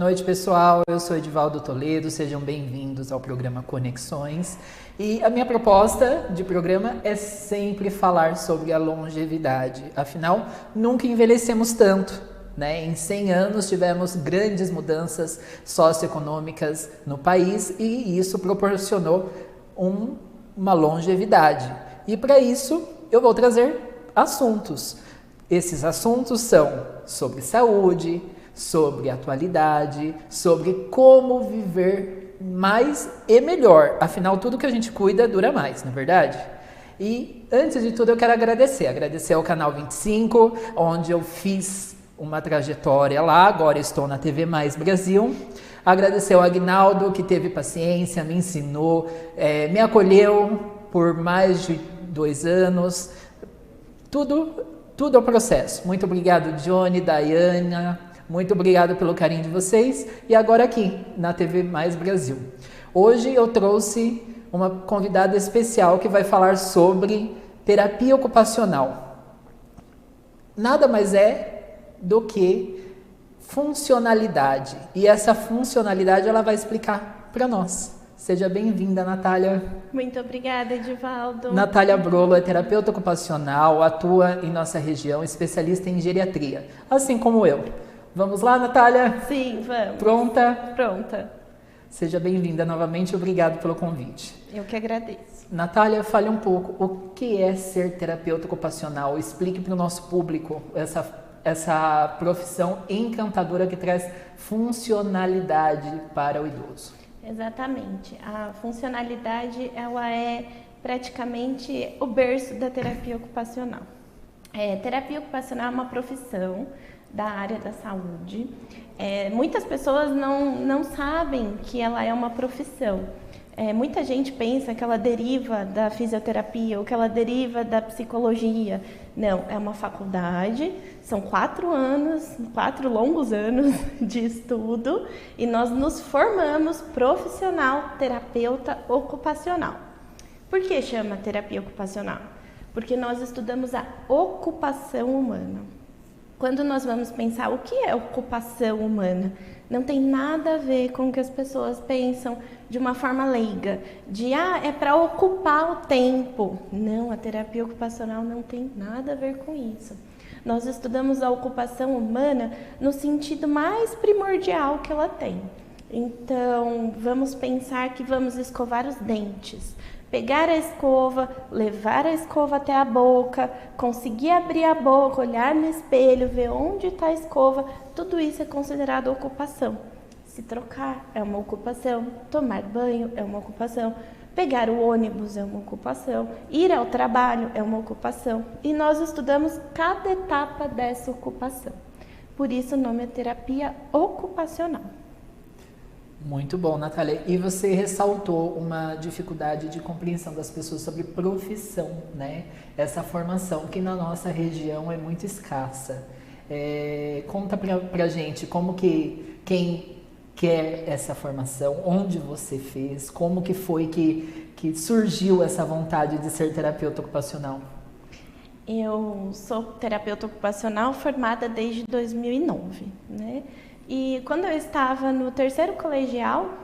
noite, pessoal. Eu sou Edivaldo Toledo, sejam bem-vindos ao programa Conexões. E a minha proposta de programa é sempre falar sobre a longevidade. Afinal, nunca envelhecemos tanto, né? Em 100 anos tivemos grandes mudanças socioeconômicas no país e isso proporcionou uma longevidade. E para isso, eu vou trazer assuntos. Esses assuntos são sobre saúde, sobre atualidade, sobre como viver mais e melhor. Afinal, tudo que a gente cuida dura mais, não é verdade? E antes de tudo eu quero agradecer ao Canal 25, onde eu fiz uma trajetória lá, agora estou na TV Mais Brasil. Agradecer ao Agnaldo, que teve paciência, me ensinou, me acolheu por mais de 2 anos. Tudo é o processo. Muito obrigado, Johnny, Dayana. Muito obrigado pelo carinho de vocês. E agora aqui, na TV Mais Brasil. Hoje eu trouxe uma convidada especial que vai falar sobre terapia ocupacional. Nada mais é do que funcionalidade. E essa funcionalidade ela vai explicar para nós. Seja bem-vinda, Natália. Muito obrigada, Edivaldo. Natália Brolo é terapeuta ocupacional, atua em nossa região, especialista em geriatria, assim como eu. Vamos lá, Natália? Sim, vamos. Pronta? Pronta. Seja bem-vinda novamente, obrigado pelo convite. Eu que agradeço. Natália, fale um pouco, o que é ser terapeuta ocupacional? Explique para o nosso público essa profissão encantadora que traz funcionalidade para o idoso. Exatamente. A funcionalidade, ela é praticamente o berço da terapia ocupacional. Terapia ocupacional é uma profissão da área da saúde. Muitas pessoas não sabem que ela é uma profissão. Muita gente pensa que ela deriva da fisioterapia ou que ela deriva da psicologia. Não, é uma faculdade, são 4 longos anos de estudo e nós nos formamos profissional terapeuta ocupacional. Por que chama terapia ocupacional? Porque nós estudamos a ocupação humana. Quando nós vamos pensar o que é ocupação humana, não tem nada a ver com o que as pessoas pensam de uma forma leiga, é para ocupar o tempo. Não, a terapia ocupacional não tem nada a ver com isso. Nós estudamos a ocupação humana no sentido mais primordial que ela tem. Então, vamos pensar que vamos escovar os dentes. Pegar a escova, levar a escova até a boca, conseguir abrir a boca, olhar no espelho, ver onde está a escova, tudo isso é considerado ocupação. Se trocar é uma ocupação, tomar banho é uma ocupação, pegar o ônibus é uma ocupação, ir ao trabalho é uma ocupação. E nós estudamos cada etapa dessa ocupação. Por isso o nome é terapia ocupacional. Muito bom, Natália. E você ressaltou uma dificuldade de compreensão das pessoas sobre profissão, né? Essa formação que na nossa região é muito escassa. Conta pra gente como que quem quer essa formação, onde você fez, como que foi que surgiu essa vontade de ser terapeuta ocupacional? Eu sou terapeuta ocupacional formada desde 2009, né? E quando eu estava no 3º colegial,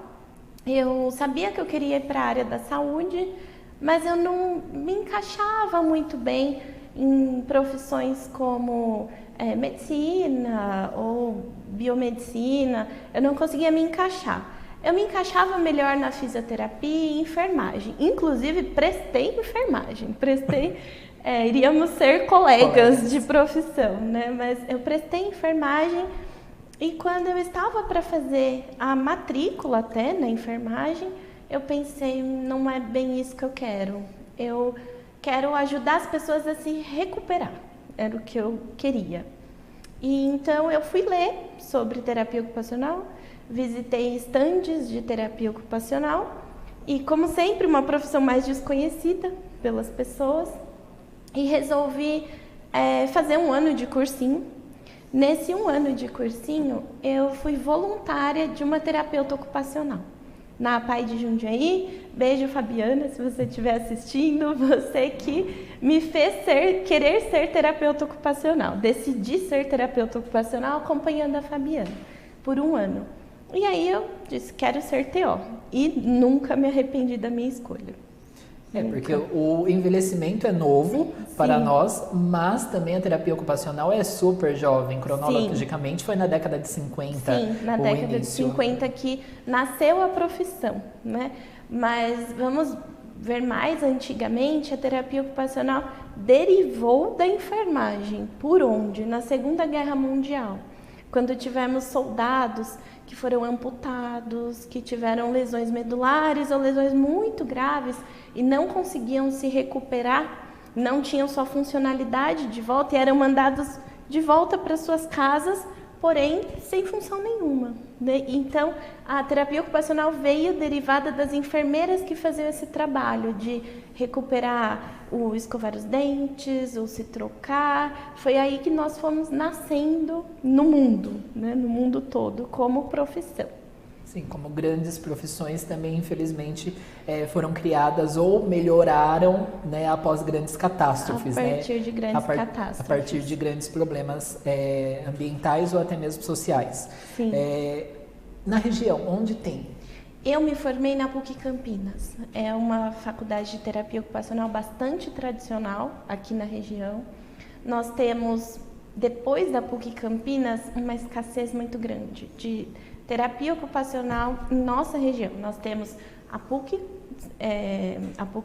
eu sabia que eu queria ir para a área da saúde, mas eu não me encaixava muito bem em profissões como medicina ou biomedicina. Eu não conseguia me encaixar. Eu me encaixava melhor na fisioterapia e enfermagem. Inclusive, prestei enfermagem. Iríamos ser colegas de profissão, né? Mas eu prestei enfermagem. E quando eu estava para fazer a matrícula até na enfermagem, eu pensei, não é bem isso que eu quero. Eu quero ajudar as pessoas a se recuperar, era o que eu queria. E então eu fui ler sobre terapia ocupacional, visitei estandes de terapia ocupacional e, como sempre, uma profissão mais desconhecida pelas pessoas, e resolvi fazer um ano de cursinho. Nesse 1 ano de cursinho, eu fui voluntária de uma terapeuta ocupacional. Na APAI de Jundiaí, beijo Fabiana, se você estiver assistindo, você que me fez querer ser terapeuta ocupacional. Decidi ser terapeuta ocupacional acompanhando a Fabiana por 1 ano. E aí eu disse, quero ser TO. E nunca me arrependi da minha escolha. Porque o envelhecimento é novo para nós, mas também a terapia ocupacional é super jovem. Cronologicamente foi na década de 50. Sim, na década de 50 que nasceu a profissão, né? Mas vamos ver mais antigamente, a terapia ocupacional derivou da enfermagem. Por onde? Na Segunda Guerra Mundial, quando tivemos soldados que foram amputados, que tiveram lesões medulares ou lesões muito graves e não conseguiam se recuperar, não tinham sua funcionalidade de volta e eram mandados de volta para suas casas, porém sem função nenhuma. Então, a terapia ocupacional veio derivada das enfermeiras que faziam esse trabalho de recuperar o escovar os dentes, ou se trocar. Foi aí que nós fomos nascendo no mundo, né? No mundo todo, como profissão. Sim, como grandes profissões também, infelizmente, foram criadas ou melhoraram, né, após grandes catástrofes. A partir de grandes catástrofes. A partir de grandes problemas ambientais ou até mesmo sociais. Sim. Na região, onde tem? Eu me formei na PUC Campinas. É uma faculdade de terapia ocupacional bastante tradicional aqui na região. Nós temos, depois da PUC Campinas, uma escassez muito grande de terapia ocupacional em nossa região. Nós temos a PUC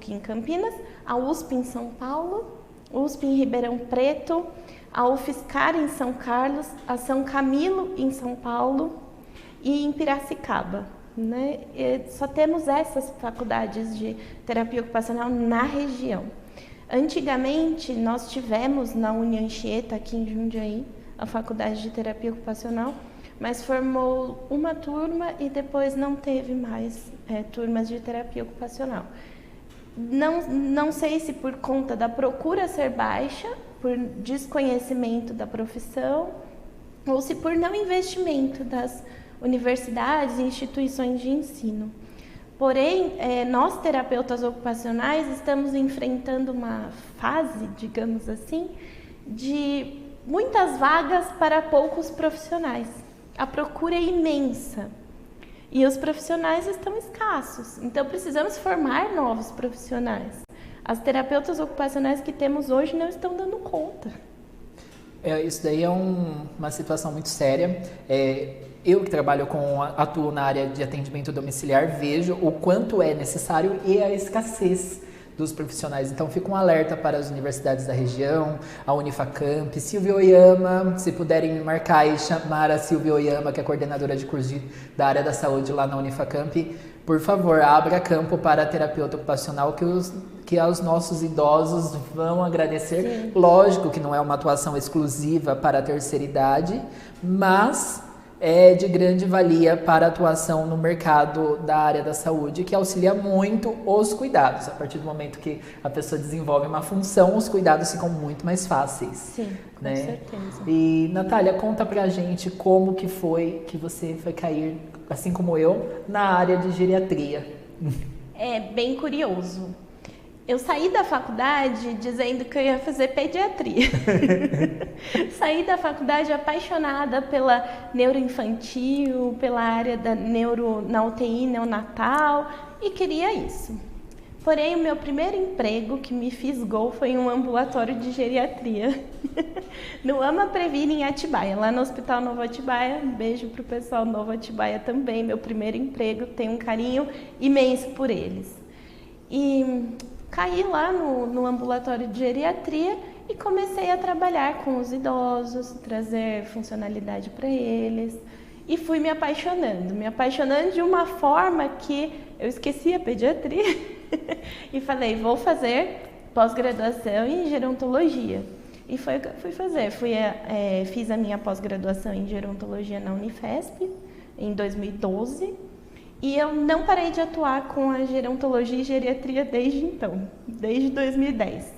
em Campinas, a USP em São Paulo, USP em Ribeirão Preto, a UFSCar em São Carlos, a São Camilo em São Paulo e em Piracicaba, né? Só temos essas faculdades de terapia ocupacional na região. Antigamente, nós tivemos na Unianchieta, aqui em Jundiaí, a faculdade de terapia ocupacional, mas formou uma turma e depois não teve mais turmas de terapia ocupacional. Não sei se por conta da procura ser baixa, por desconhecimento da profissão, ou se por não investimento das universidades e instituições de ensino. Porém, nós terapeutas ocupacionais estamos enfrentando uma fase, digamos assim, de muitas vagas para poucos profissionais. A procura é imensa e os profissionais estão escassos. Então, precisamos formar novos profissionais. As terapeutas ocupacionais que temos hoje não estão dando conta. Isso daí é uma situação muito séria. Eu que atuo na área de atendimento domiciliar, vejo o quanto é necessário e a escassez dos profissionais. Então, fica um alerta para as universidades da região, a Unifacamp, Silvia Oyama, se puderem me marcar e chamar a Silvia Oyama, que é coordenadora de curso da área da saúde lá na Unifacamp, por favor, abra campo para a terapeuta ocupacional, que os nossos idosos vão agradecer. Sim. Lógico que não é uma atuação exclusiva para a terceira idade, mas é de grande valia para a atuação no mercado da área da saúde, que auxilia muito os cuidados. A partir do momento que a pessoa desenvolve uma função, os cuidados ficam muito mais fáceis. Sim, né? Com certeza. E, Natália, conta pra gente como que foi que você foi cair, assim como eu, na área de geriatria. É bem curioso. Eu saí da faculdade dizendo que eu ia fazer pediatria. Saí da faculdade apaixonada pela neuroinfantil, pela área da na UTI neonatal e queria isso. Porém, o meu primeiro emprego que me fisgou foi em um ambulatório de geriatria, no Ama Previne em Atibaia, lá no Hospital Novo Atibaia. Um beijo para o pessoal Novo Atibaia também, meu primeiro emprego, tenho um carinho imenso por eles. E caí lá no ambulatório de geriatria e comecei a trabalhar com os idosos, trazer funcionalidade para eles. E fui me apaixonando de uma forma que eu esqueci a pediatria e falei, vou fazer pós-graduação em gerontologia. E fui fazer, fiz a minha pós-graduação em gerontologia na Unifesp em 2012 e eu não parei de atuar com a gerontologia e geriatria desde então, desde 2010.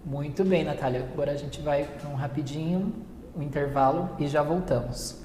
Muito bem, Natália. Agora a gente vai para um intervalo e já voltamos.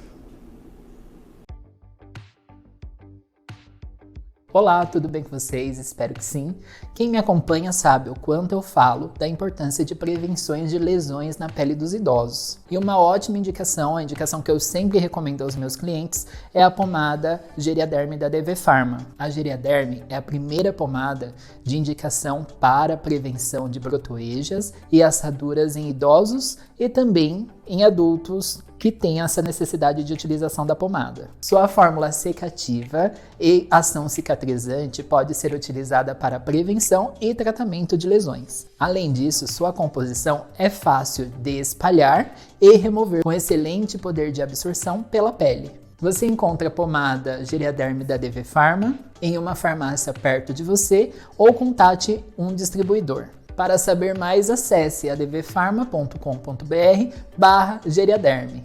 Olá, tudo bem com vocês? Espero que sim. Quem me acompanha sabe o quanto eu falo da importância de prevenções de lesões na pele dos idosos. E uma ótima indicação, a indicação que eu sempre recomendo aos meus clientes, é a pomada Geriaderm da DV Pharma. A Geriaderm é a primeira pomada de indicação para prevenção de brotoejas e assaduras em idosos e também em adultos que têm essa necessidade de utilização da pomada. Sua fórmula secativa e ação cicatrizante pode ser utilizada para prevenção e tratamento de lesões. Além disso, sua composição é fácil de espalhar e remover, com excelente poder de absorção pela pele. Você encontra a pomada Geriaderm da DV Pharma em uma farmácia perto de você ou contate um distribuidor. Para saber mais, acesse advfarma.com.br/Geriaderm.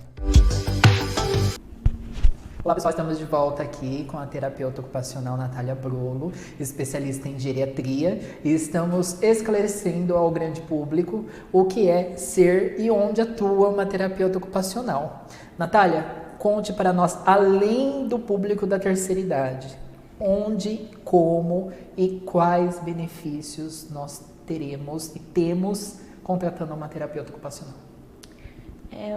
Olá pessoal, estamos de volta aqui com a terapeuta ocupacional Natália Brolo, especialista em geriatria, e estamos esclarecendo ao grande público o que é ser e onde atua uma terapeuta ocupacional. Natália, conte para nós, além do público da terceira idade, onde, como e quais benefícios nós teremos e temos contratando uma terapeuta ocupacional.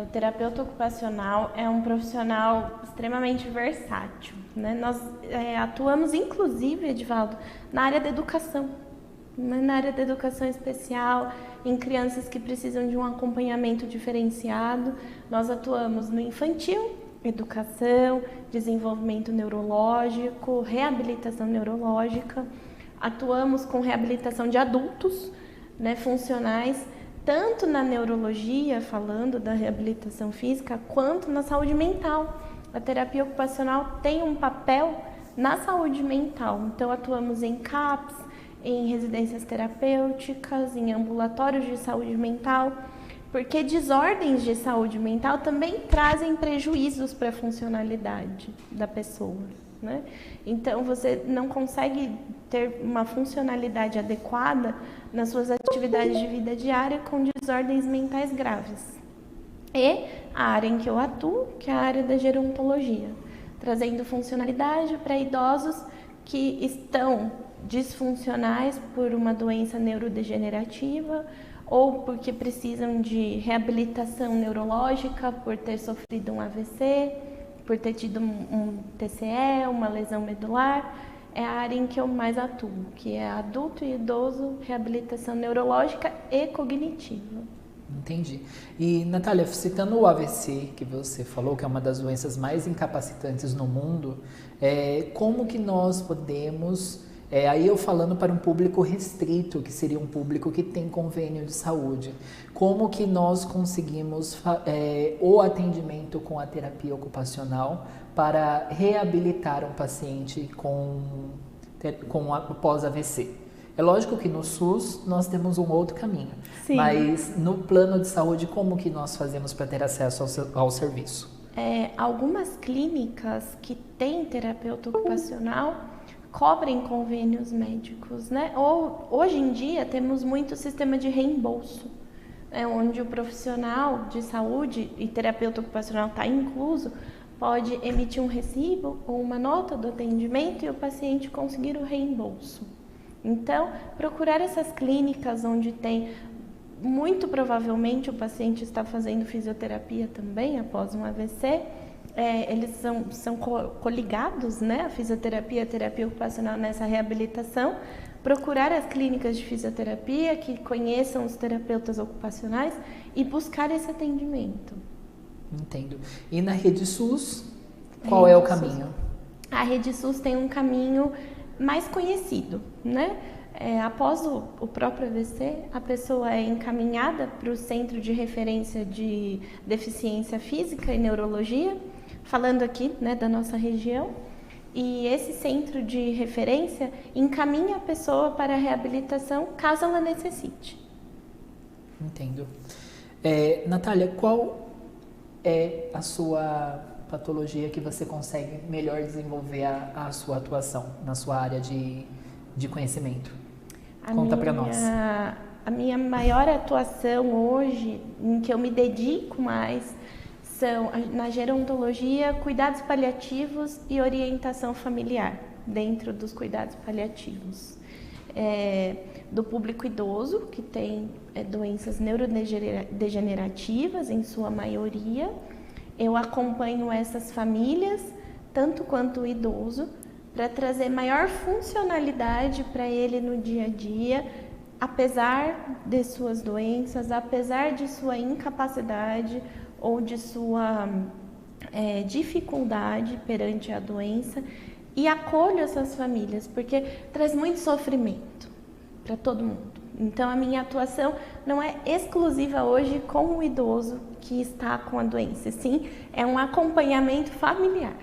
O terapeuta ocupacional é um profissional extremamente versátil, né? Nós atuamos, inclusive, Edivaldo, na área da educação, né? Na área da educação especial, em crianças que precisam de um acompanhamento diferenciado. Nós atuamos no infantil, educação, desenvolvimento neurológico, reabilitação neurológica. Atuamos com reabilitação de adultos, né, funcionais, tanto na neurologia, falando da reabilitação física, quanto na saúde mental. A terapia ocupacional tem um papel na saúde mental. Então, atuamos em CAPS, em residências terapêuticas, em ambulatórios de saúde mental, porque desordens de saúde mental também trazem prejuízos para a funcionalidade da pessoa, né? Então, você não consegue ter uma funcionalidade adequada nas suas atividades de vida diária com desordens mentais graves. E a área em que eu atuo, que é a área da gerontologia, trazendo funcionalidade para idosos que estão disfuncionais por uma doença neurodegenerativa ou porque precisam de reabilitação neurológica por ter sofrido um AVC, por ter tido um TCE, uma lesão medular. É a área em que eu mais atuo, que é adulto e idoso, reabilitação neurológica e cognitiva. Entendi. E, Natália, citando o AVC, que você falou, que é uma das doenças mais incapacitantes no mundo, como que nós podemos, aí eu falando para um público restrito, que seria um público que tem convênio de saúde, como que nós conseguimos o atendimento com a terapia ocupacional para reabilitar um paciente com pós-AVC? É lógico que no SUS nós temos um outro caminho, sim, mas no plano de saúde, como que nós fazemos para ter acesso ao serviço? Algumas clínicas que têm terapeuta ocupacional cobrem convênios médicos, né? Hoje em dia temos muito sistema de reembolso, onde o profissional de saúde e terapeuta ocupacional está incluso, pode emitir um recibo ou uma nota do atendimento e o paciente conseguir o reembolso. Então, procurar essas clínicas onde tem, muito provavelmente o paciente está fazendo fisioterapia também após um AVC, eles são coligados, né? A fisioterapia e a terapia ocupacional nessa reabilitação. Procurar as clínicas de fisioterapia que conheçam os terapeutas ocupacionais e buscar esse atendimento. Entendo. E na Rede SUS, qual é o caminho? A Rede SUS tem um caminho mais conhecido, né? Após o próprio AVC, a pessoa é encaminhada para o Centro de Referência de Deficiência Física e Neurologia, falando aqui, né, da nossa região, e esse centro de referência encaminha a pessoa para a reabilitação caso ela necessite. Entendo. Natália, qual é a sua patologia que você consegue melhor desenvolver a sua atuação na sua área de conhecimento? Conta para nós. A minha maior atuação hoje, em que eu me dedico mais, são na gerontologia, cuidados paliativos e orientação familiar. dentro dos cuidados paliativos. Do público idoso, que tem doenças neurodegenerativas, em sua maioria. Eu acompanho essas famílias, tanto quanto o idoso, para trazer maior funcionalidade para ele no dia a dia, apesar de suas doenças, apesar de sua incapacidade ou de sua dificuldade perante a doença, e acolho essas famílias, porque traz muito sofrimento para todo mundo. Então, a minha atuação não é exclusiva hoje com o idoso que está com a doença, sim, é um acompanhamento familiar.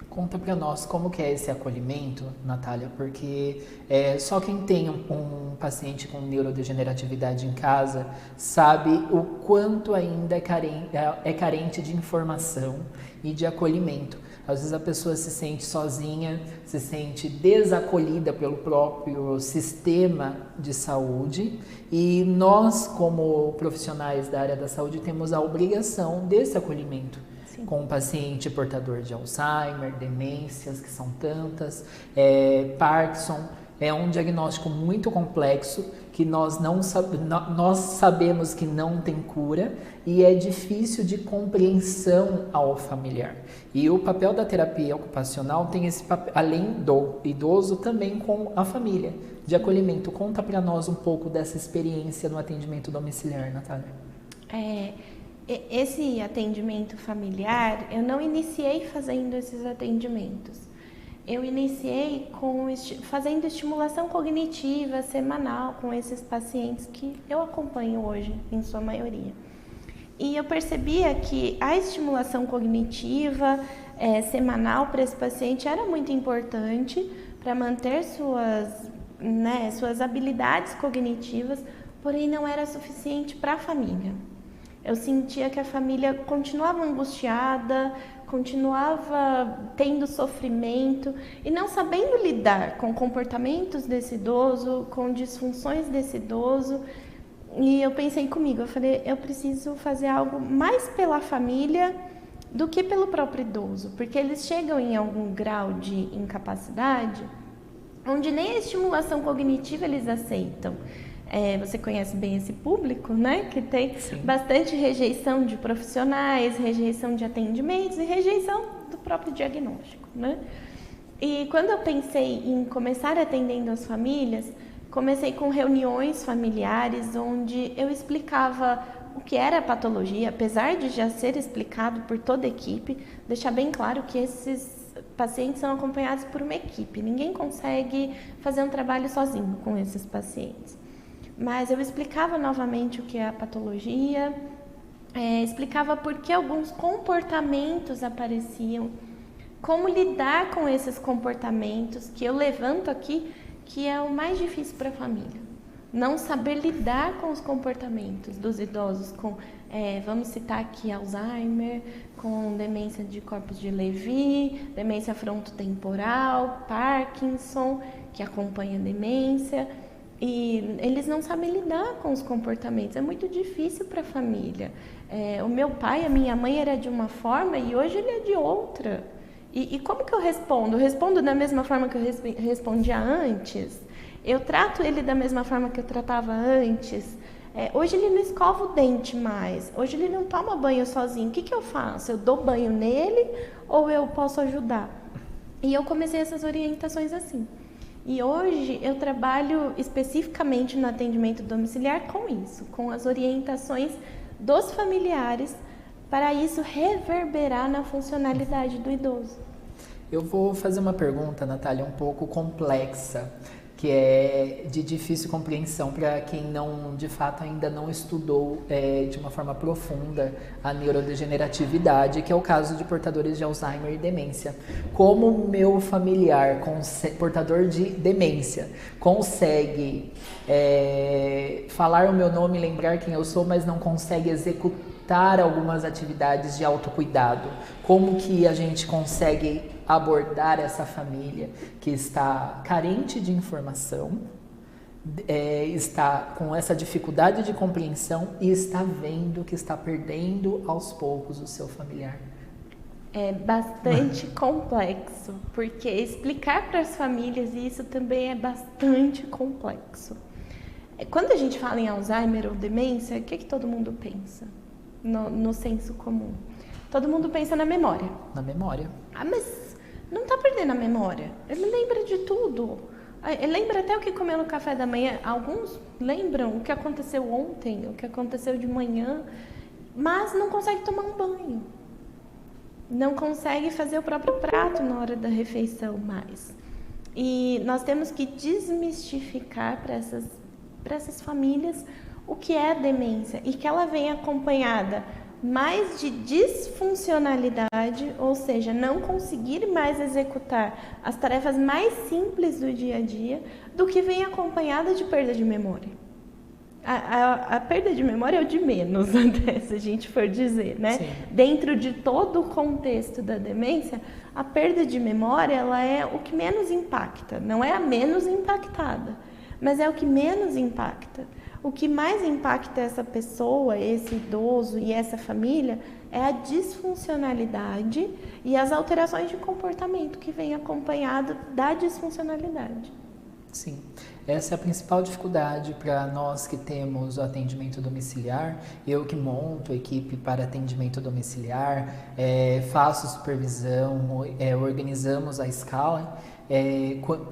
Conta para nós como que é esse acolhimento, Natália, porque só quem tem um paciente com neurodegeneratividade em casa sabe o quanto ainda é carente de informação e de acolhimento. Às vezes a pessoa se sente sozinha, se sente desacolhida pelo próprio sistema de saúde, e nós, como profissionais da área da saúde, temos a obrigação desse acolhimento. Sim. Com um paciente portador de Alzheimer, demências, que são tantas, Parkinson. É um diagnóstico muito complexo, que nós sabemos que não tem cura, e é difícil de compreensão ao familiar. E o papel da terapia ocupacional tem esse papel, além do idoso, também com a família, de acolhimento. Conta para nós um pouco dessa experiência no atendimento domiciliar, Natália. Esse atendimento familiar, eu não iniciei fazendo esses atendimentos. Eu iniciei fazendo estimulação cognitiva semanal com esses pacientes que eu acompanho hoje, em sua maioria. E eu percebia que a estimulação cognitiva semanal para esse paciente era muito importante para manter suas habilidades cognitivas, porém não era suficiente para a família. Eu sentia que a família continuava angustiada, continuava tendo sofrimento e não sabendo lidar com comportamentos desse idoso, com disfunções desse idoso. E eu pensei comigo, eu falei, eu preciso fazer algo mais pela família do que pelo próprio idoso, porque eles chegam em algum grau de incapacidade onde nem a estimulação cognitiva eles aceitam. Você conhece bem esse público, né? Que tem Sim. bastante rejeição de profissionais, rejeição de atendimentos e rejeição do próprio diagnóstico, né? E quando eu pensei em começar atendendo as famílias, comecei com reuniões familiares onde eu explicava o que era a patologia, apesar de já ser explicado por toda a equipe, deixar bem claro que esses pacientes são acompanhados por uma equipe, ninguém consegue fazer um trabalho sozinho com esses pacientes. Mas eu explicava novamente o que é a patologia, explicava por que alguns comportamentos apareciam, como lidar com esses comportamentos, que eu levanto aqui, que é o mais difícil para a família. Não saber lidar com os comportamentos dos idosos, vamos citar aqui Alzheimer, com demência de corpos de Levy, demência frontotemporal, Parkinson, que acompanha a demência. E eles não sabem lidar com os comportamentos, é muito difícil para a família. O meu pai, a minha mãe era de uma forma e hoje ele é de outra. E como que eu respondo? Eu respondo da mesma forma que eu respondia antes? Eu trato ele da mesma forma que eu tratava antes? Hoje ele não escova o dente mais, hoje ele não toma banho sozinho. O que eu faço? Eu dou banho nele ou eu posso ajudar? E eu comecei essas orientações assim. E hoje eu trabalho especificamente no atendimento domiciliar com isso, com as orientações dos familiares, para isso reverberar na funcionalidade do idoso. Eu vou fazer uma pergunta, Natália, um pouco complexa, que é de difícil compreensão para quem não, de fato, ainda não estudou de uma forma profunda a neurodegeneratividade, que é o caso de portadores de Alzheimer e demência. Como meu familiar portador de demência consegue falar o meu nome, lembrar quem eu sou, mas não consegue executar algumas atividades de autocuidado? Como que a gente consegue abordar essa família que está carente de informação, está com essa dificuldade de compreensão e está vendo que está perdendo aos poucos o seu familiar? É bastante complexo, porque explicar para as famílias isso também é bastante complexo. Quando a gente fala em Alzheimer ou demência, o que todo mundo pensa no senso comum? Todo mundo pensa na memória. Na memória. Ah, mas não está perdendo a memória. Ele lembra de tudo. Ele lembra até o que comeu no café da manhã. Alguns lembram o que aconteceu ontem, o que aconteceu de manhã, mas não consegue tomar um banho. Não consegue fazer o próprio prato na hora da refeição mais. E nós temos que desmistificar para essas famílias o que é a demência e que ela vem acompanhada mais de disfuncionalidade, ou seja, não conseguir mais executar as tarefas mais simples do dia a dia, do que vem acompanhada de perda de memória. A perda de memória é o de menos, até, se a gente for dizer, né? Sim. Dentro de todo o contexto da demência, a perda de memória ela é o que menos impacta, não é a menos impactada, mas é o que menos impacta. O que mais impacta essa pessoa, esse idoso e essa família é a disfuncionalidade e as alterações de comportamento que vem acompanhado da disfuncionalidade. Sim, essa é a principal dificuldade para nós que temos o atendimento domiciliar. Eu que monto a equipe para atendimento domiciliar, faço supervisão, organizamos a escala,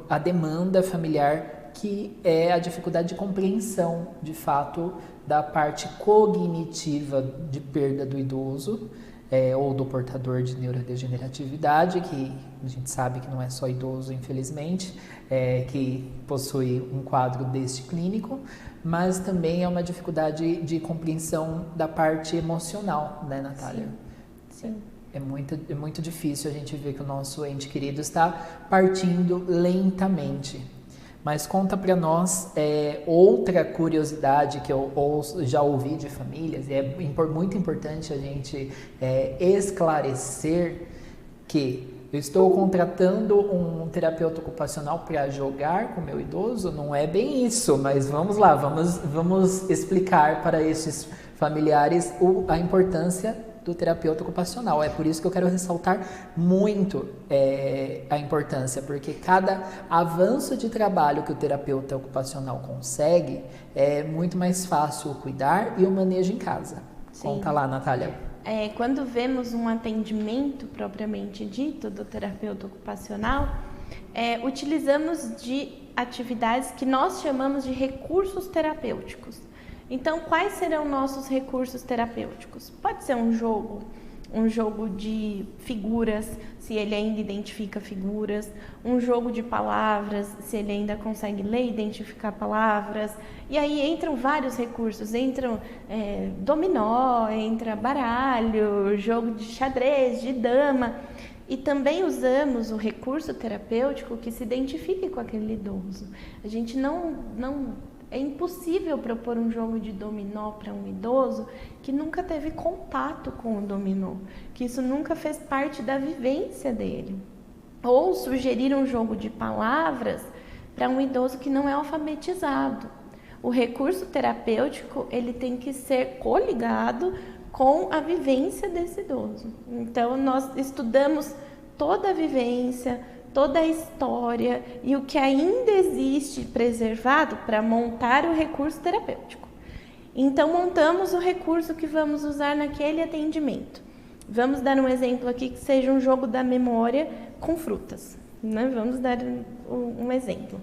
a demanda familiar, que é a dificuldade de compreensão, de fato, da parte cognitiva de perda do idoso ou do portador de neurodegeneratividade, que a gente sabe que não é só idoso, infelizmente, que possui um quadro deste clínico, mas também é uma dificuldade de compreensão da parte emocional, né, Natália? Sim. É muito difícil a gente ver que o nosso ente querido está partindo lentamente. Mas conta para nós outra curiosidade que eu já ouvi de famílias, e é muito importante a gente esclarecer que eu estou contratando um terapeuta ocupacional para jogar com o meu idoso, não é bem isso, mas vamos lá, vamos explicar para esses familiares a importância do terapeuta ocupacional. É por isso que eu quero ressaltar muito a importância, porque cada avanço de trabalho que o terapeuta ocupacional consegue, é muito mais fácil o cuidar e o manejo em casa. Sim. Conta lá, Natália. Quando vemos um atendimento propriamente dito do terapeuta ocupacional, utilizamos de atividades que nós chamamos de recursos terapêuticos. Então, quais serão nossos recursos terapêuticos? Pode ser um jogo de figuras, se ele ainda identifica figuras, um jogo de palavras, se ele ainda consegue ler e identificar palavras. E aí entram vários recursos, entram dominó, entra baralho, jogo de xadrez, de dama. E também usamos o recurso terapêutico que se identifique com aquele idoso. A gente é impossível propor um jogo de dominó para um idoso que nunca teve contato com o dominó, que isso nunca fez parte da vivência dele. Ou sugerir um jogo de palavras para um idoso que não é alfabetizado. O recurso terapêutico ele tem que ser coligado com a vivência desse idoso. Então, nós estudamos toda a vivência, toda a história e o que ainda existe preservado para montar o recurso terapêutico. Então, montamos o recurso que vamos usar naquele atendimento. Vamos dar um exemplo aqui que seja um jogo da memória com frutas, né? Vamos dar um exemplo.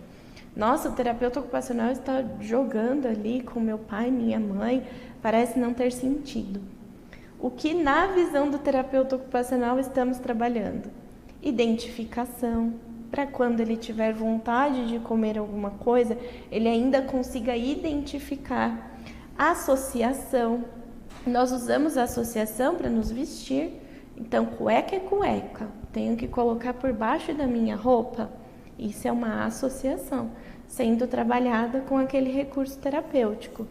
Nossa, o terapeuta ocupacional está jogando ali com meu pai e minha mãe, parece não ter sentido. O que na visão do terapeuta ocupacional estamos trabalhando? Identificação, para quando ele tiver vontade de comer alguma coisa, ele ainda consiga identificar. Associação, nós usamos a associação para nos vestir, então cueca é cueca, tenho que colocar por baixo da minha roupa, isso é uma associação, sendo trabalhada com aquele recurso terapêutico.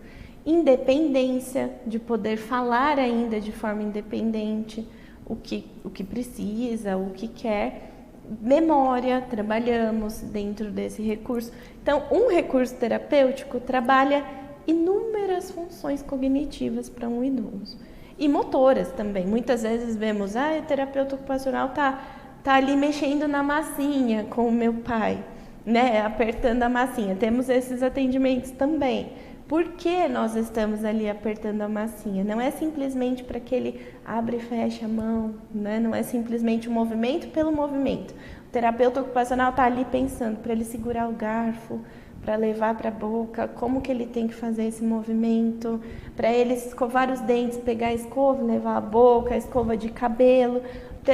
Independência, de poder falar ainda de forma independente, o que precisa, o que quer. Memória, trabalhamos dentro desse recurso. Então, um recurso terapêutico trabalha inúmeras funções cognitivas para um idoso. E motoras também. Muitas vezes vemos, o terapeuta ocupacional tá ali mexendo na massinha com o meu pai, né? Apertando a massinha. Temos esses atendimentos também. Por que nós estamos ali apertando a massinha? Não é simplesmente para que ele abra e feche a mão, né? Não é simplesmente um movimento pelo movimento. O terapeuta ocupacional está ali pensando para ele segurar o garfo, para levar para a boca, como que ele tem que fazer esse movimento, para ele escovar os dentes, pegar a escova, levar a boca, a escova de cabelo.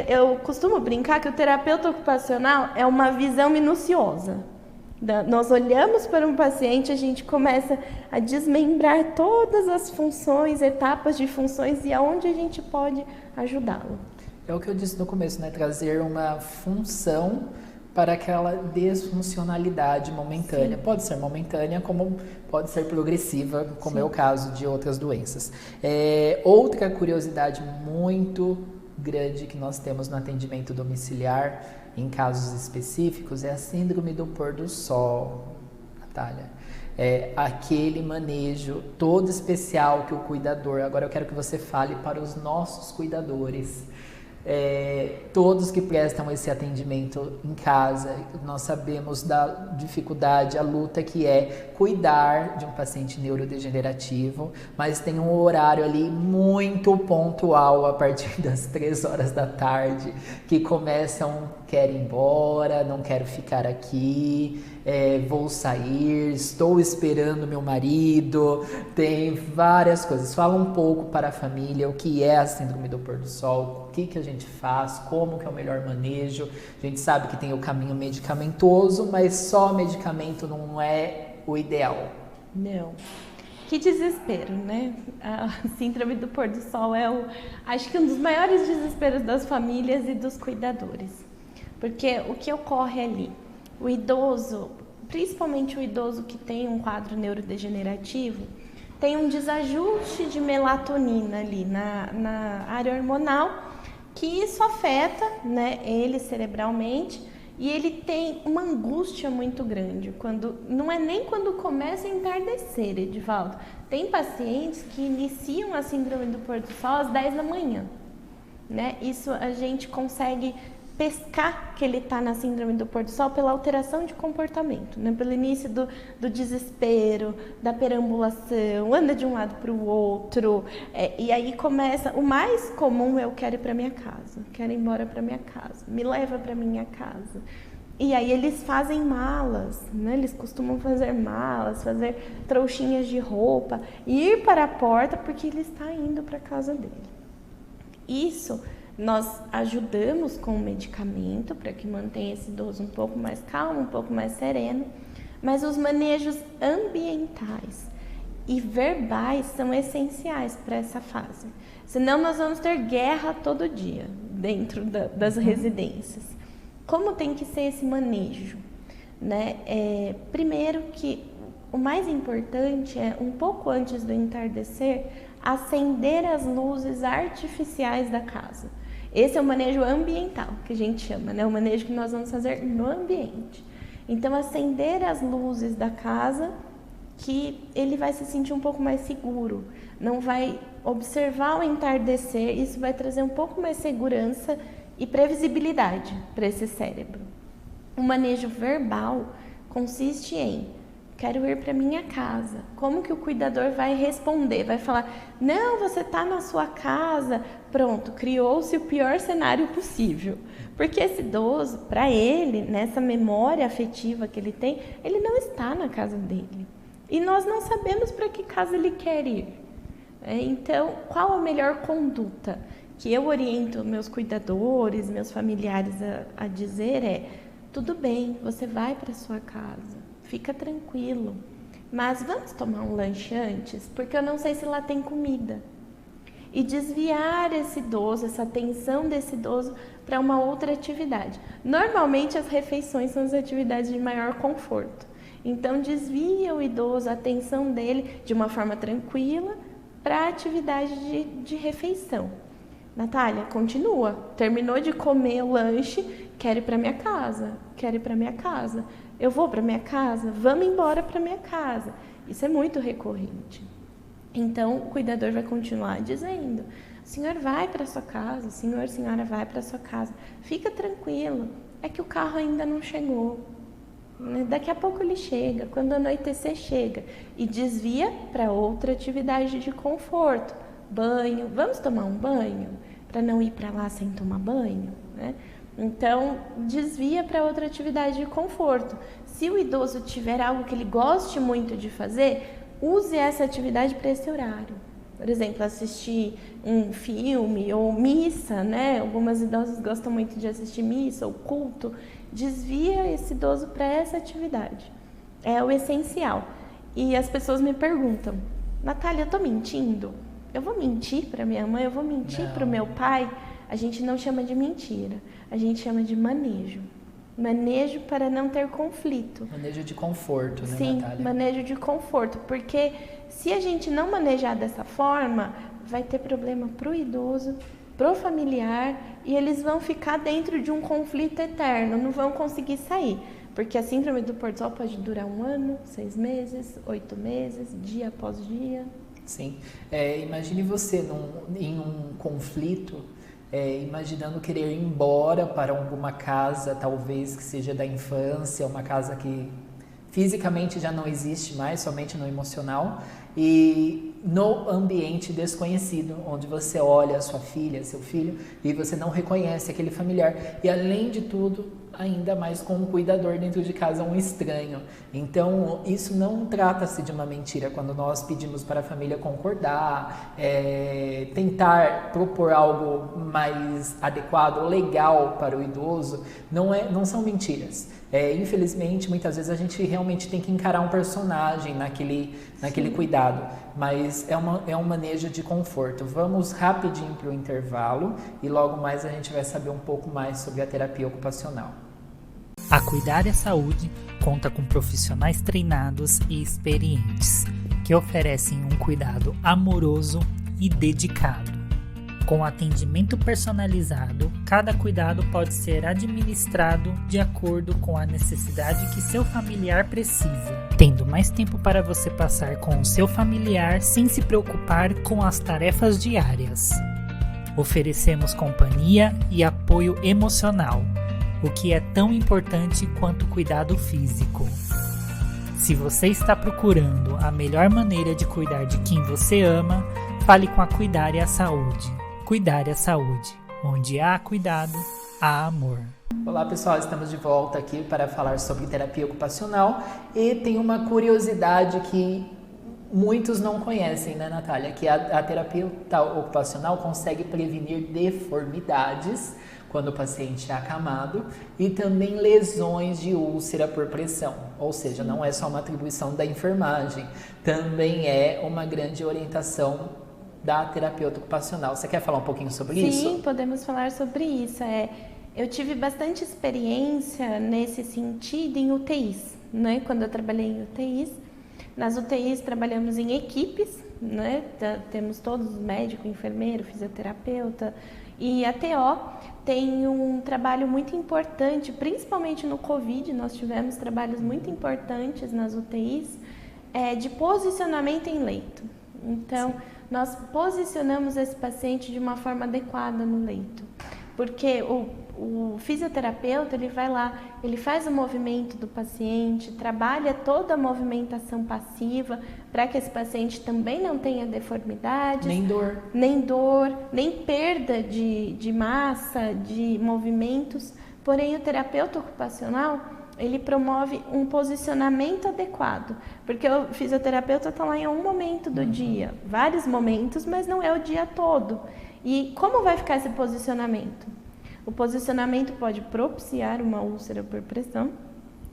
Eu costumo brincar que o terapeuta ocupacional é uma visão minuciosa. Nós olhamos para um paciente, a gente começa a desmembrar todas as funções, etapas de funções e aonde a gente pode ajudá-lo. É o que eu disse no começo, né? Trazer uma função para aquela desfuncionalidade momentânea. Sim. Pode ser momentânea, como pode ser progressiva, como Sim. é o caso de outras doenças. Outra curiosidade muito grande que nós temos no atendimento domiciliar, em casos específicos, é a síndrome do pôr do sol, Natália. É aquele manejo todo especial que o cuidador... Agora eu quero que você fale para os nossos cuidadores. Todos que prestam esse atendimento em casa, nós sabemos da dificuldade, a luta que é cuidar de um paciente neurodegenerativo, mas tem um horário ali muito pontual a partir das 3 horas da tarde, que começam, quero ir embora, não quero ficar aqui, vou sair, estou esperando meu marido, tem várias coisas. Fala um pouco para a família o que é a síndrome do pôr do sol, o que a gente faz, como que é o melhor manejo. A gente sabe que tem o caminho medicamentoso, mas só medicamento não é o ideal. Não. Que desespero, né? A síndrome do pôr do sol acho que um dos maiores desesperos das famílias e dos cuidadores. Porque o que ocorre ali? O idoso, principalmente o idoso que tem um quadro neurodegenerativo, tem um desajuste de melatonina ali na área hormonal, que isso afeta, né, ele cerebralmente, e ele tem uma angústia muito grande. Não é nem quando começa a entardecer, Edivaldo. Tem pacientes que iniciam a síndrome do pôr do sol às 10 da manhã. Né? Isso a gente consegue pescar que ele está na síndrome do pôr do sol pela alteração de comportamento, né? Pelo início do desespero, da perambulação, anda de um lado para o outro, e aí começa, o mais comum é eu quero ir para minha casa, quero ir embora para minha casa, me leva para minha casa. E aí eles fazem malas, né? Eles costumam fazer malas, fazer trouxinhas de roupa, e ir para a porta porque ele está indo para a casa dele. Isso nós ajudamos com o medicamento para que mantenha esse idoso um pouco mais calmo, um pouco mais sereno, mas os manejos ambientais e verbais são essenciais para essa fase. Senão nós vamos ter guerra todo dia dentro das residências. Como tem que ser esse manejo? Né? Primeiro que o mais importante é, um pouco antes do entardecer, acender as luzes artificiais da casa. Esse é o manejo ambiental, que a gente chama, né? O manejo que nós vamos fazer no ambiente. Então, acender as luzes da casa, que ele vai se sentir um pouco mais seguro, não vai observar o entardecer, isso vai trazer um pouco mais segurança e previsibilidade para esse cérebro. O manejo verbal consiste em: quero ir para minha casa. Como que o cuidador vai responder? Vai falar: não, você está na sua casa. Pronto, criou-se o pior cenário possível. Porque esse idoso, para ele, nessa memória afetiva que ele tem, ele não está na casa dele. E nós não sabemos para que casa ele quer ir. Então, qual a melhor conduta que eu oriento meus cuidadores, meus familiares a dizer é: tudo bem, você vai para sua casa. Fica tranquilo, mas vamos tomar um lanche antes, porque eu não sei se lá tem comida. E desviar esse idoso, essa atenção desse idoso para uma outra atividade. Normalmente as refeições são as atividades de maior conforto. Então desvia o idoso, a atenção dele de uma forma tranquila para a atividade de refeição. Natália, continua. Terminou de comer o lanche, quero ir para minha casa, quero ir para minha casa. Eu vou para minha casa? Vamos embora para minha casa. Isso é muito recorrente. Então, o cuidador vai continuar dizendo: o senhor vai para sua casa, o senhor, senhora vai para sua casa, fica tranquilo, é que o carro ainda não chegou. Daqui a pouco ele chega, quando anoitecer chega, e desvia para outra atividade de conforto. Banho, vamos tomar um banho? Para não ir para lá sem tomar banho, né? Então, desvia para outra atividade de conforto. Se o idoso tiver algo que ele goste muito de fazer, use essa atividade para esse horário. Por exemplo, assistir um filme ou missa, né? Algumas idosas gostam muito de assistir missa ou culto. Desvia esse idoso para essa atividade. É o essencial. E as pessoas me perguntam: Natália, eu estou mentindo? Eu vou mentir para minha mãe? Eu vou mentir para o meu pai? A gente não chama de mentira, a gente chama de manejo. Manejo para não ter conflito. Manejo de conforto, né, Sim, Natália? manejo de conforto, porque se a gente não manejar dessa forma, vai ter problema para o idoso, para o familiar, e eles vão ficar dentro de um conflito eterno, não vão conseguir sair. Porque a síndrome do pôr do sol pode durar 1 ano, 6 meses, 8 meses, dia após dia. Sim. Imagine você em um conflito, imaginando querer ir embora para alguma casa, talvez que seja da infância, uma casa que fisicamente já não existe mais, somente no emocional, e no ambiente desconhecido, onde você olha a sua filha, seu filho, e você não reconhece aquele familiar. E além de tudo, ainda mais com um cuidador dentro de casa, um estranho. Então, isso não trata-se de uma mentira. Quando nós pedimos para a família concordar, tentar propor algo mais adequado, legal para o idoso, não são mentiras. Infelizmente, muitas vezes a gente realmente tem que encarar um personagem naquele cuidado, mas é um manejo de conforto. Vamos rapidinho para o intervalo e logo mais a gente vai saber um pouco mais sobre a terapia ocupacional. A Cuidar é Saúde conta com profissionais treinados e experientes, que oferecem um cuidado amoroso e dedicado. Com atendimento personalizado, cada cuidado pode ser administrado de acordo com a necessidade que seu familiar precisa, tendo mais tempo para você passar com o seu familiar sem se preocupar com as tarefas diárias. Oferecemos companhia e apoio emocional, o que é tão importante quanto o cuidado físico. Se você está procurando a melhor maneira de cuidar de quem você ama, fale com a Cuidar é Saúde. Cuidar é Saúde. Onde há cuidado, há amor. Olá pessoal, estamos de volta aqui para falar sobre terapia ocupacional e tem uma curiosidade que muitos não conhecem, né, Natália? Que a terapia ocupacional consegue prevenir deformidades quando o paciente é acamado e também lesões de úlcera por pressão, ou seja, não é só uma atribuição da enfermagem, também é uma grande orientação da terapeuta ocupacional. Você quer falar um pouquinho sobre isso? Sim, podemos falar sobre isso. Eu tive bastante experiência nesse sentido em UTIs, né? Quando eu trabalhei em UTIs. Nas UTIs trabalhamos em equipes, né? Temos todos os médicos, enfermeiro, fisioterapeuta. E a TO tem um trabalho muito importante, principalmente no Covid, nós tivemos trabalhos muito importantes nas UTIs, de posicionamento em leito. Então, nós posicionamos esse paciente de uma forma adequada no leito, porque o fisioterapeuta, ele vai lá, ele faz o movimento do paciente, trabalha toda a movimentação passiva para que esse paciente também não tenha deformidades. Nem dor, nem perda de massa, de movimentos. Porém, o terapeuta ocupacional, ele promove um posicionamento adequado, porque o fisioterapeuta está lá em um momento do dia, vários momentos, mas não é o dia todo. E como vai ficar esse posicionamento? O posicionamento pode propiciar uma úlcera por pressão,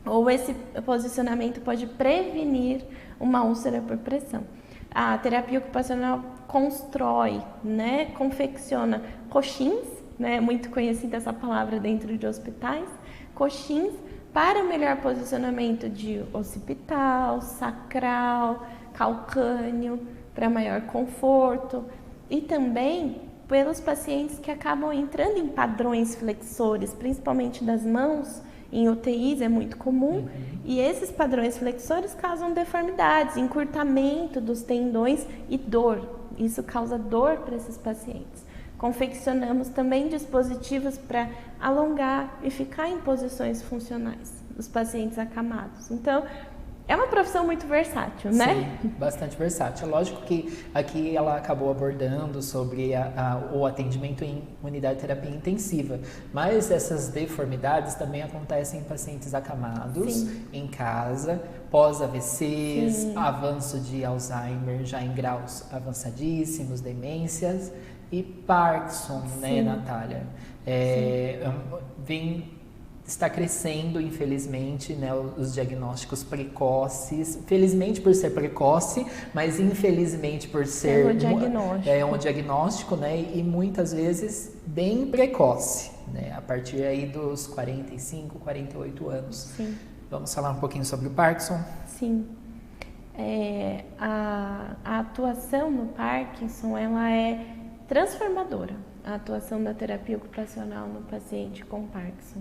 ou esse posicionamento pode prevenir uma úlcera por pressão. A terapia ocupacional constrói, né, confecciona coxins, né, muito conhecida essa palavra dentro de hospitais, coxins para o melhor posicionamento de occipital, sacral, calcâneo, para maior conforto, e também pelos pacientes que acabam entrando em padrões flexores, principalmente das mãos Em UTIs é muito comum. E esses padrões flexores causam deformidades, encurtamento dos tendões e dor. Isso causa dor para esses pacientes. Confeccionamos também dispositivos para alongar e ficar em posições funcionais dos pacientes acamados. Então, é uma profissão muito versátil, né? Sim, bastante versátil. Lógico que aqui ela acabou abordando sobre o atendimento em unidade de terapia intensiva, mas essas deformidades também acontecem em pacientes acamados, Sim. em casa, pós-AVCs, Sim. avanço de Alzheimer já em graus avançadíssimos, demências e Parkinson, né, Natália? Está crescendo, infelizmente, né, os diagnósticos precoces. Felizmente por ser precoce, mas infelizmente por ser um diagnóstico, né, e muitas vezes bem precoce, né, a partir aí dos 45, 48 anos. Sim. Vamos falar um pouquinho sobre o Parkinson? Sim. A atuação no Parkinson, ela é transformadora. A atuação da terapia ocupacional no paciente com Parkinson.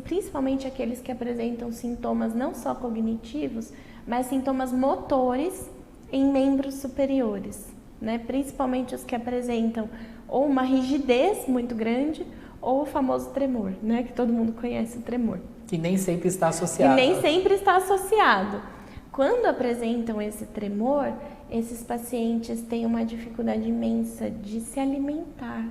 Principalmente aqueles que apresentam sintomas não só cognitivos, mas sintomas motores em membros superiores, né? Principalmente os que apresentam ou uma rigidez muito grande ou o famoso tremor, né? Que todo mundo conhece o tremor. Que nem sempre está associado. Quando apresentam esse tremor, esses pacientes têm uma dificuldade imensa de se alimentar.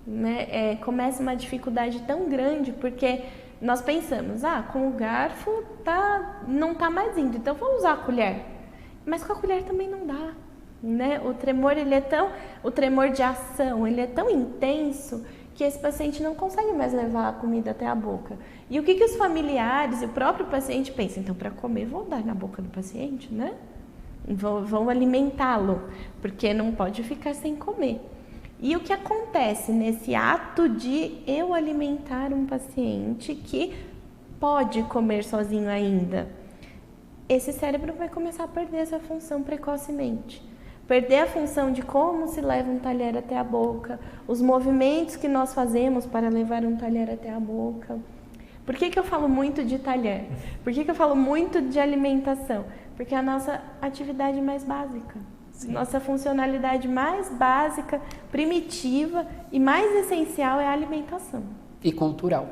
Né? Começa uma dificuldade tão grande porque nós pensamos, com o garfo não está mais indo, então vou usar a colher. Mas com a colher também não dá. Né? O tremor de ação, ele é tão intenso que esse paciente não consegue mais levar a comida até a boca. E o que os familiares e o próprio paciente pensam? Então, para comer, vou dar na boca do paciente, né? Vão alimentá-lo, porque não pode ficar sem comer. E o que acontece nesse ato de eu alimentar um paciente que pode comer sozinho ainda? Esse cérebro vai começar a perder essa função precocemente. Perder a função de como se leva um talher até a boca, os movimentos que nós fazemos para levar um talher até a boca. Por que eu falo muito de talher? Por que eu falo muito de alimentação? Porque é a nossa atividade mais básica. Sim. Nossa funcionalidade mais básica, primitiva e mais essencial é a alimentação. E cultural.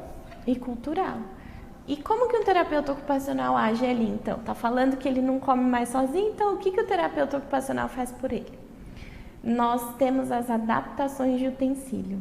E como que um terapeuta ocupacional age ali, então? Tá falando que ele não come mais sozinho, então o que o terapeuta ocupacional faz por ele? Nós temos as adaptações de utensílio.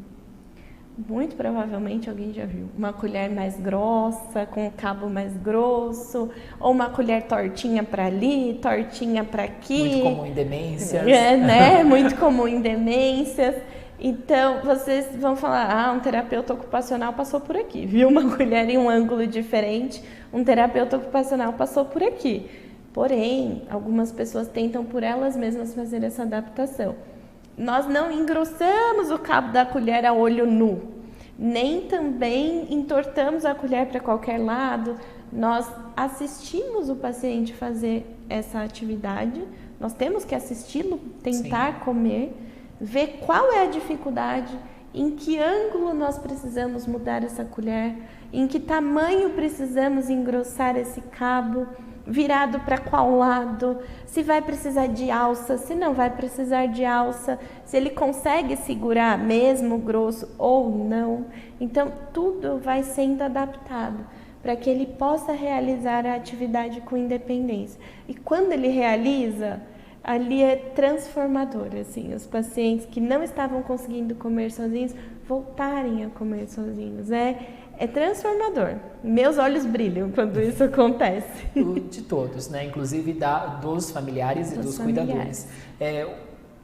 Muito provavelmente alguém já viu. Uma colher mais grossa, com o cabo mais grosso, ou uma colher tortinha para ali, tortinha para aqui. Muito comum em demências. Né? Muito comum em demências. Então, vocês vão falar, um terapeuta ocupacional passou por aqui. Viu uma colher em um ângulo diferente, um terapeuta ocupacional passou por aqui. Porém, algumas pessoas tentam por elas mesmas fazer essa adaptação. Nós não engrossamos o cabo da colher a olho nu, nem também entortamos a colher para qualquer lado. Nós assistimos o paciente fazer essa atividade, nós temos que assisti-lo tentar Sim. comer, ver qual é a dificuldade, em que ângulo nós precisamos mudar essa colher, em que tamanho precisamos engrossar esse cabo, virado para qual lado, se vai precisar de alça, se não vai precisar de alça, se ele consegue segurar mesmo grosso ou não. Então, tudo vai sendo adaptado para que ele possa realizar a atividade com independência. E quando ele realiza, ali é transformador, assim, os pacientes que não estavam conseguindo comer sozinhos, voltarem a comer sozinhos. É transformador. Meus olhos brilham quando isso acontece. De todos, né? Inclusive dos familiares e dos cuidadores.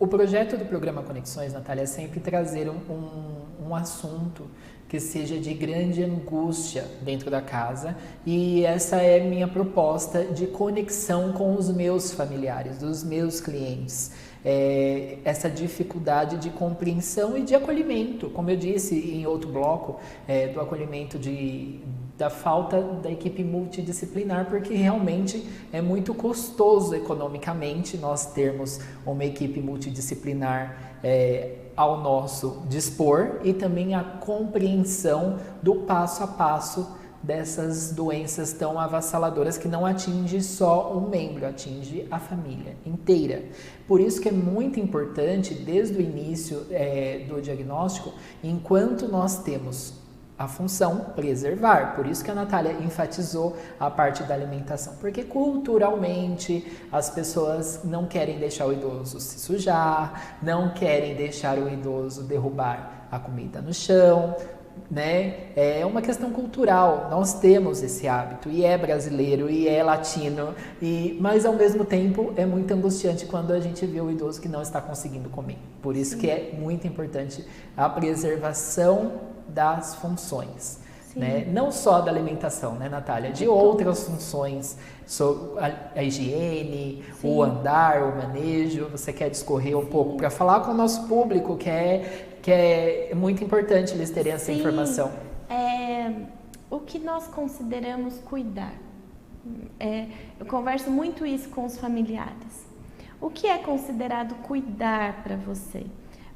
O projeto do programa Conexões, Natália, é sempre trazer um assunto que seja de grande angústia dentro da casa, e essa é minha proposta de conexão com os meus familiares, dos meus clientes. Essa dificuldade de compreensão e de acolhimento, como eu disse em outro bloco, do acolhimento da falta da equipe multidisciplinar, porque realmente é muito custoso economicamente nós termos uma equipe multidisciplinar ao nosso dispor, e também a compreensão do passo a passo dessas doenças tão avassaladoras que não atinge só um membro, atinge a família inteira. Por isso que é muito importante, desde o início do diagnóstico, enquanto nós temos a função preservar. Por isso que a Natália enfatizou a parte da alimentação, porque culturalmente as pessoas não querem deixar o idoso se sujar, não querem deixar o idoso derrubar a comida no chão, né? É uma questão cultural, nós temos esse hábito, e é brasileiro, e é latino, mas ao mesmo tempo é muito angustiante quando a gente vê o idoso que não está conseguindo comer. Por isso que é muito importante a preservação das funções, né? Não só da alimentação, né, Natália? De outras funções, a higiene, o andar, o manejo. Você quer discorrer um pouco para falar com o nosso público, que é muito importante eles terem essa informação. O que nós consideramos cuidar? Eu converso muito isso com os familiares. O que é considerado cuidar para você?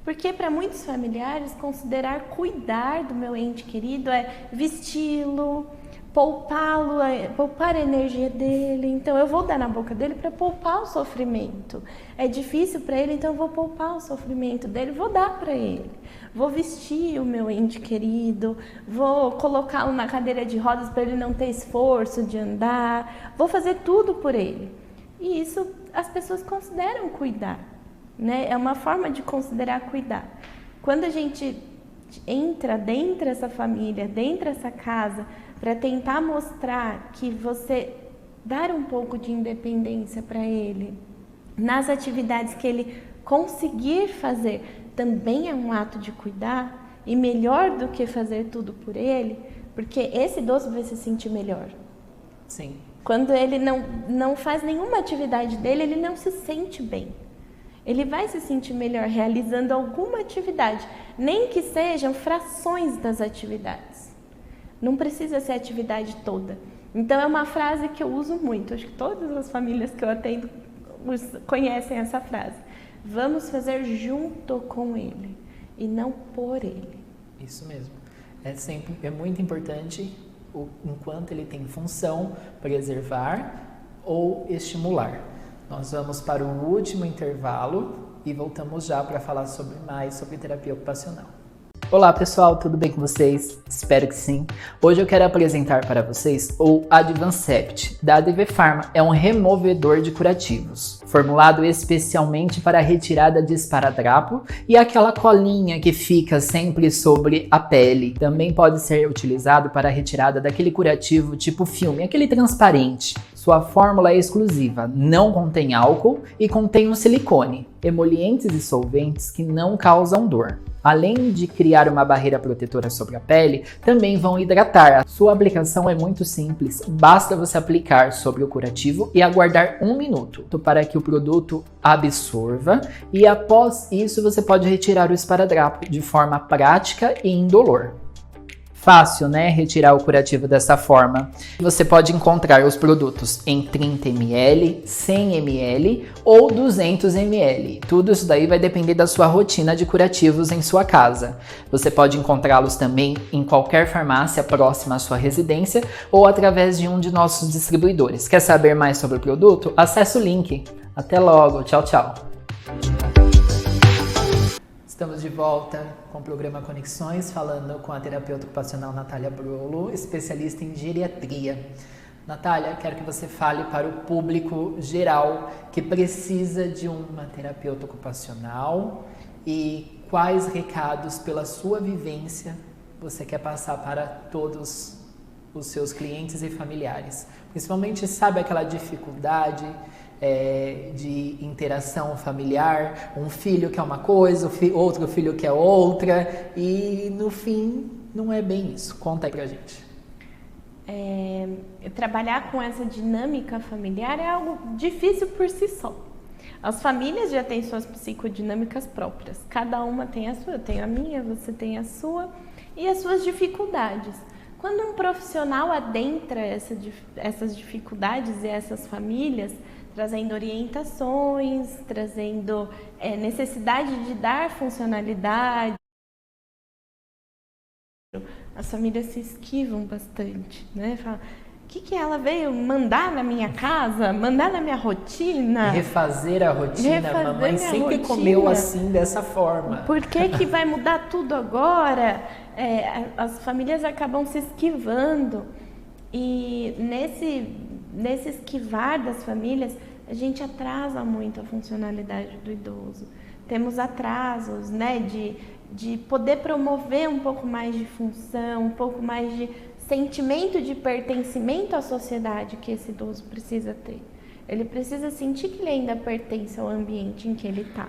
Porque para muitos familiares, considerar cuidar do meu ente querido é vesti-lo, poupá-lo, poupar a energia dele. Então eu vou dar na boca dele para poupar o sofrimento. É difícil para ele, então eu vou poupar o sofrimento dele, vou dar para ele. Vou vestir o meu ente querido, vou colocá-lo na cadeira de rodas para ele não ter esforço de andar, vou fazer tudo por ele. E isso as pessoas consideram cuidar, né? É uma forma de considerar cuidar. Quando a gente entra dentro dessa família, dentro dessa casa, para tentar mostrar que você dar um pouco de independência para ele, nas atividades que ele conseguir fazer, também é um ato de cuidar, e melhor do que fazer tudo por ele, porque esse idoso vai se sentir melhor. Sim. Quando ele não faz nenhuma atividade dele, ele não se sente bem. Ele vai se sentir melhor realizando alguma atividade, nem que sejam frações das atividades. Não precisa ser a atividade toda. Então é uma frase que eu uso muito, acho que todas as famílias que eu atendo conhecem essa frase. Vamos fazer junto com ele e não por ele. Isso mesmo. É muito importante, enquanto ele tem função, preservar ou estimular. Nós vamos para o último intervalo e voltamos já para falar mais sobre terapia ocupacional. Olá pessoal, tudo bem com vocês? Espero que sim. Hoje eu quero apresentar para vocês o Advancept, da ADV Pharma. É um removedor de curativos, formulado especialmente para a retirada de esparadrapo e aquela colinha que fica sempre sobre a pele. Também pode ser utilizado para a retirada daquele curativo tipo filme, aquele transparente. Sua fórmula é exclusiva, não contém álcool e contém um silicone, emolientes e solventes que não causam dor. Além de criar uma barreira protetora sobre a pele, também vão hidratar. Sua aplicação é muito simples, basta você aplicar sobre o curativo e aguardar 1 minuto para que o produto absorva, e após isso você pode retirar o esparadrapo de forma prática e indolor. Fácil, né? Retirar o curativo dessa forma. Você pode encontrar os produtos em 30 ml, 100 ml ou 200 ml. Tudo isso daí vai depender da sua rotina de curativos em sua casa. Você pode encontrá-los também em qualquer farmácia próxima à sua residência ou através de um de nossos distribuidores. Quer saber mais sobre o produto? Acesse o link. Até logo. Tchau, tchau. Estamos de volta com o programa Conexões, falando com a terapeuta ocupacional Natália Brolo, especialista em geriatria. Natália, quero que você fale para o público geral que precisa de uma terapeuta ocupacional e quais recados, pela sua vivência, você quer passar para todos os seus clientes e familiares. Principalmente, sabe aquela dificuldade de interação familiar, um filho quer uma coisa, outro filho quer outra, e no fim não é bem isso. Conta aí pra gente. Trabalhar com essa dinâmica familiar é algo difícil por si só. As famílias já têm suas psicodinâmicas próprias, cada uma tem a sua, eu tenho a minha, você tem a sua, e as suas dificuldades. Quando um profissional adentra essas dificuldades e essas famílias, trazendo orientações, trazendo necessidade de dar funcionalidade, as famílias se esquivam bastante, né? Falam, o que ela veio mandar na minha casa, mandar na minha rotina? Refazer a rotina, a mamãe sempre comeu assim, dessa forma. Por que vai mudar tudo agora? As famílias acabam se esquivando e nesse esquivar das famílias, a gente atrasa muito a funcionalidade do idoso. Temos atrasos, né, de poder promover um pouco mais de função, um pouco mais de sentimento de pertencimento à sociedade que esse idoso precisa ter. Ele precisa sentir que ele ainda pertence ao ambiente em que ele está.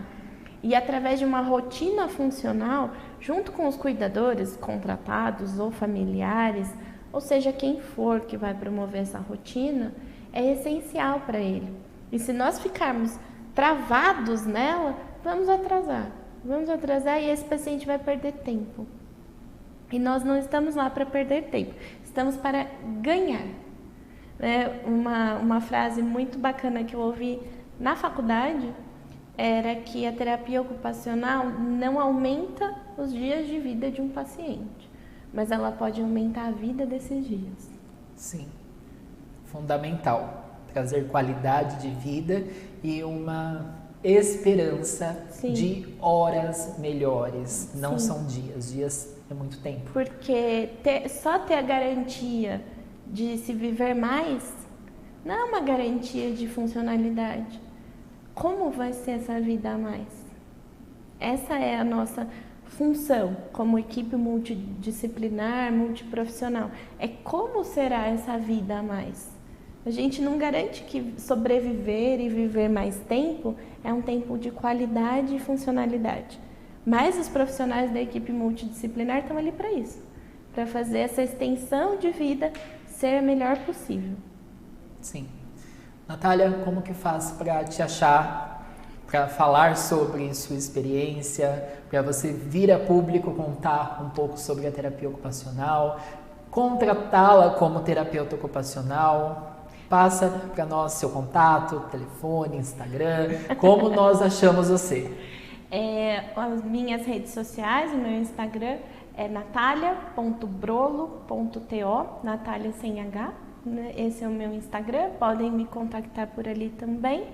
E através de uma rotina funcional, junto com os cuidadores contratados ou familiares, ou seja, quem for que vai promover essa rotina, é essencial para ele. E se nós ficarmos travados nela, vamos atrasar e esse paciente vai perder tempo. E nós não estamos lá para perder tempo, estamos para ganhar. Uma frase muito bacana que eu ouvi na faculdade era que a terapia ocupacional não aumenta os dias de vida de um paciente, mas ela pode aumentar a vida desses dias. Sim, fundamental. Trazer qualidade de vida e uma esperança Sim. de horas melhores. Não Sim. são dias. Dias é muito tempo. Porque só ter a garantia de se viver mais não é uma garantia de funcionalidade. Como vai ser essa vida a mais? Essa é a nossa função como equipe multidisciplinar, multiprofissional. É como será essa vida a mais? A gente não garante que sobreviver e viver mais tempo é um tempo de qualidade e funcionalidade. Mas os profissionais da equipe multidisciplinar estão ali para isso, para fazer essa extensão de vida ser a melhor possível. Sim. Natália, como que faz para te achar, para falar sobre sua experiência, para você vir a público contar um pouco sobre a terapia ocupacional, contratá-la como terapeuta ocupacional? Passa para nós seu contato, telefone, Instagram, como nós achamos você? As minhas redes sociais, o meu Instagram é natalia.brolo.to, Natália sem H, né? Esse é o meu Instagram, podem me contactar por ali também.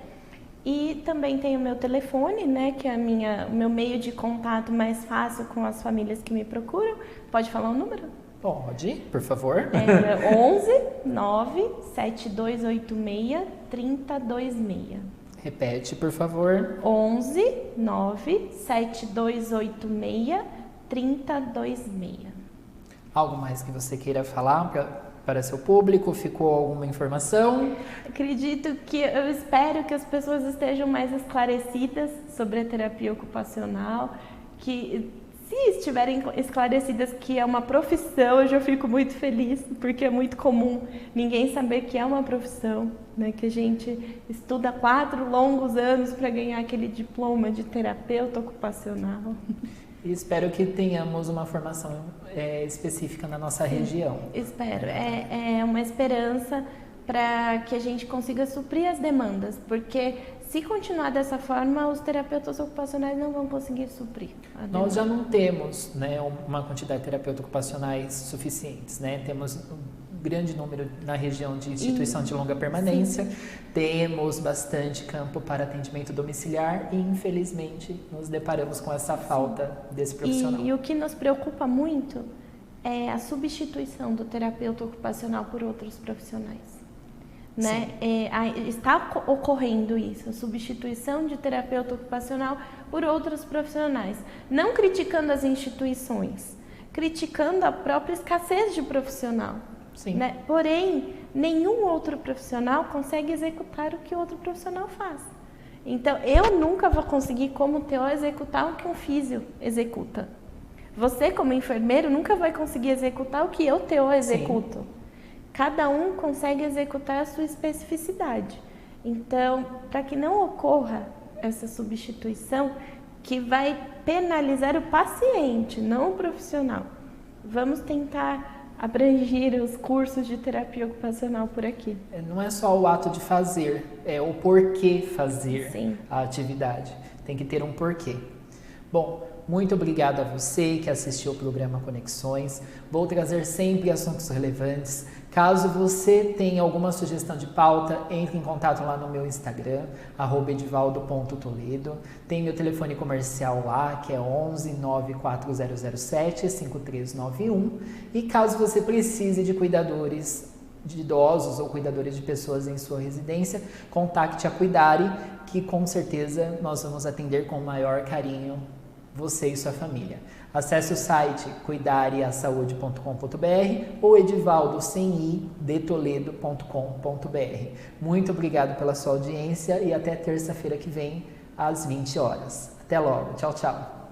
E também tem o meu telefone, né, que é o meu meio de contato mais fácil com as famílias que me procuram. Pode falar o número? Pode, por favor. 11 9 7286 3026. Repete, por favor. 11 9 7286 3026. Algo mais que você queira falar para seu público? Ficou alguma informação? Eu espero que as pessoas estejam mais esclarecidas sobre a terapia ocupacional, que se estiverem esclarecidas que é uma profissão, eu já fico muito feliz, porque é muito comum ninguém saber que é uma profissão, né? Que a gente estuda 4 longos anos para ganhar aquele diploma de terapeuta ocupacional. E espero que tenhamos uma formação específica na nossa região. Espero. É uma esperança para que a gente consiga suprir as demandas, porque se continuar dessa forma, os terapeutas ocupacionais não vão conseguir suprir. Nós já não temos, né, uma quantidade de terapeutas ocupacionais suficientes, né? Temos um grande número na região de instituição de longa permanência, Sim. Temos bastante campo para atendimento domiciliar e, infelizmente, nos deparamos com essa falta desse profissional. E o que nos preocupa muito é a substituição do terapeuta ocupacional por outros profissionais. Né? Está ocorrendo isso, a substituição de terapeuta ocupacional por outros profissionais. Não criticando as instituições, criticando a própria escassez de profissional. Sim. Né? Porém, nenhum outro profissional consegue executar o que outro profissional faz. Então, eu nunca vou conseguir, como TO, executar o que um físio executa. Você, como enfermeiro, nunca vai conseguir executar o que eu, TO, executo. Sim. Cada um consegue executar a sua especificidade. Então, para que não ocorra essa substituição, que vai penalizar o paciente, não o profissional, vamos tentar abrangir os cursos de terapia ocupacional por aqui. Não é só o ato de fazer, é o porquê fazer Sim. a atividade. Tem que ter um porquê. Bom, muito obrigado a você que assistiu o programa Conexões. Vou trazer sempre assuntos relevantes. Caso você tenha alguma sugestão de pauta, entre em contato lá no meu Instagram, @edivaldo.toledo. Tem meu telefone comercial lá, que é 11 94007 5391. E caso você precise de cuidadores de idosos ou cuidadores de pessoas em sua residência, contacte a Cuidare, que com certeza nós vamos atender com o maior carinho você e sua família. Acesse o site cuidareasaude.com.br ou edivaldodetoledo.com.br. Muito obrigado pela sua audiência e até terça-feira que vem, às 20 horas. Até logo. Tchau, tchau.